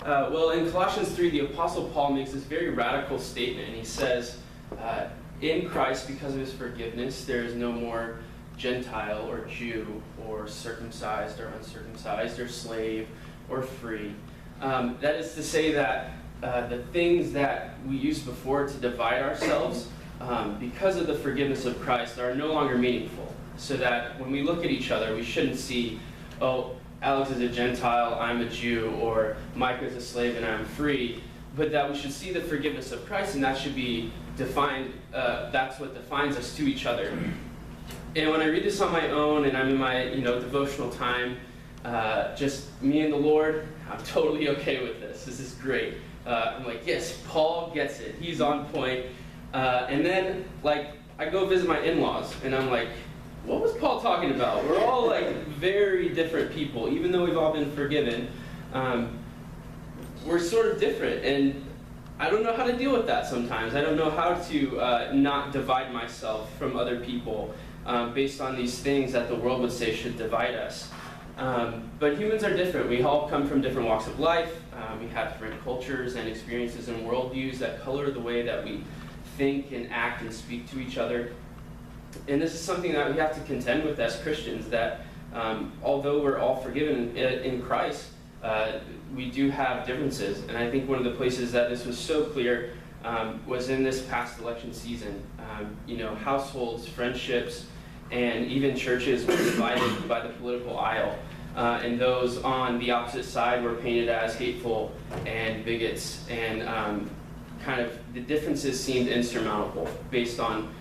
Well, in Colossians 3, the Apostle Paul makes this very radical statement. He says, in Christ, because of his forgiveness, there is no more Gentile or Jew or circumcised or uncircumcised or slave or free. That is to say that the things that we used before to divide ourselves, because of the forgiveness of Christ, are no longer meaningful. So that when we look at each other, we shouldn't see, oh, Alex is a Gentile, I'm a Jew, or Mike is a slave and I'm free, but that we should see the forgiveness of Christ, and that should be defined, that's what defines us to each other. And when I read this on my own, and I'm in my devotional time, just me and the Lord, I'm totally okay with this. This is great. I'm like, yes, Paul gets it. He's on point. And then, I go visit my in-laws, and I'm like, what was Paul talking about? We're all very different people, even though we've all been forgiven. We're sort of different, and I don't know how to deal with that sometimes. I don't know how to not divide myself from other people based on these things that the world would say should divide us. But humans are different. We all come from different walks of life. We have different cultures and experiences and worldviews that color the way that we think and act and speak to each other. And this is something that we have to contend with as Christians, that although we're all forgiven in Christ, we do have differences. And I think one of the places that this was so clear was in this past election season. Households, friendships, and even churches were divided by the political aisle. And those on the opposite side were painted as hateful and bigots. And kind of the differences seemed insurmountable based on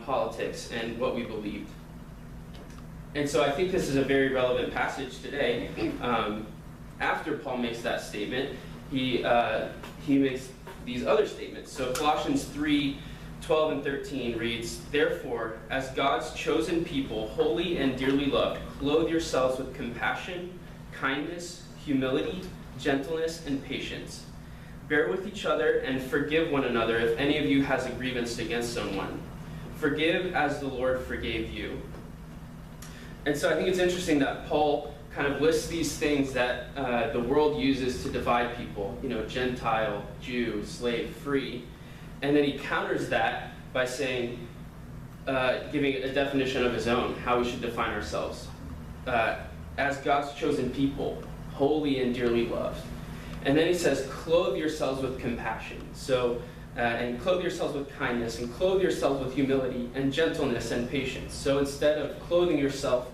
politics and what we believed. And so I think this is a very relevant passage today. After Paul makes that statement, he makes these other statements. So Colossians 3:12 and 13 reads, "Therefore, as God's chosen people, holy and dearly loved, clothe yourselves with compassion, kindness, humility, gentleness, and patience. Bear with each other and forgive one another if any of you has a grievance against someone. Forgive as the Lord forgave you." And so I think it's interesting that Paul kind of lists these things that the world uses to divide people, Gentile, Jew, slave, free. And then he counters that by saying, giving a definition of his own, how we should define ourselves. As God's chosen people, holy and dearly loved. And then he says, clothe yourselves with compassion. So, and clothe yourselves with kindness, and clothe yourselves with humility and gentleness and patience. So instead of clothing yourself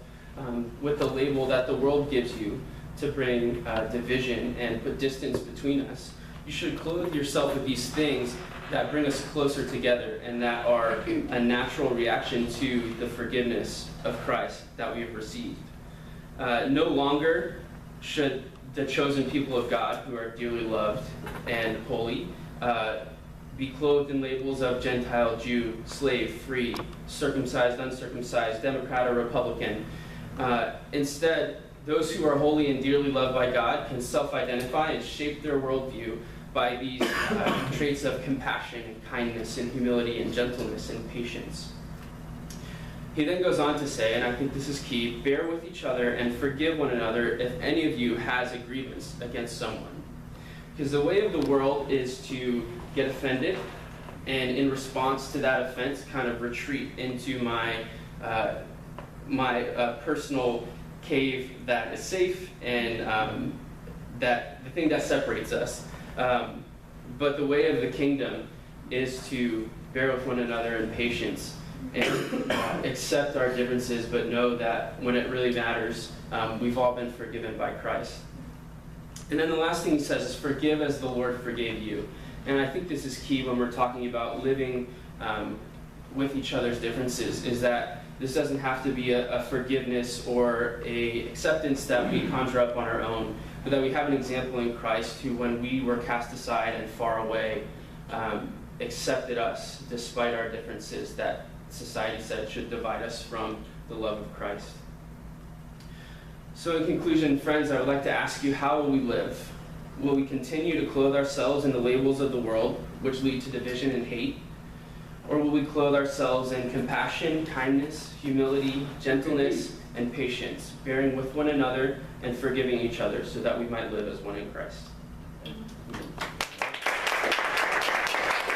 with the label that the world gives you to bring division and put distance between us, you should clothe yourself with these things that bring us closer together and that are a natural reaction to the forgiveness of Christ that we have received. No longer should the chosen people of God, who are dearly loved and holy, be clothed in labels of Gentile, Jew, slave, free, circumcised, uncircumcised, Democrat, or Republican. Instead, those who are holy and dearly loved by God can self-identify and shape their worldview by these traits of compassion and kindness and humility and gentleness and patience. He then goes on to say, and I think this is key, bear with each other and forgive one another if any of you has a grievance against someone. Because the way of the world is to get offended, and in response to that offense, kind of retreat into my personal cave that is safe, and that the thing that separates us. But the way of the kingdom is to bear with one another in patience and accept our differences, but know that when it really matters, we've all been forgiven by Christ. And then the last thing he says is, forgive as the Lord forgave you. And I think this is key when we're talking about living with each other's differences, is that this doesn't have to be a forgiveness or a acceptance that we conjure up on our own, but that we have an example in Christ who, when we were cast aside and far away, accepted us despite our differences that society said should divide us from the love of Christ. So in conclusion, friends, I would like to ask you, how will we live? Will we continue to clothe ourselves in the labels of the world, which lead to division and hate? Or will we clothe ourselves in compassion, kindness, humility, gentleness, and patience, bearing with one another and forgiving each other, so that we might live as one in Christ? And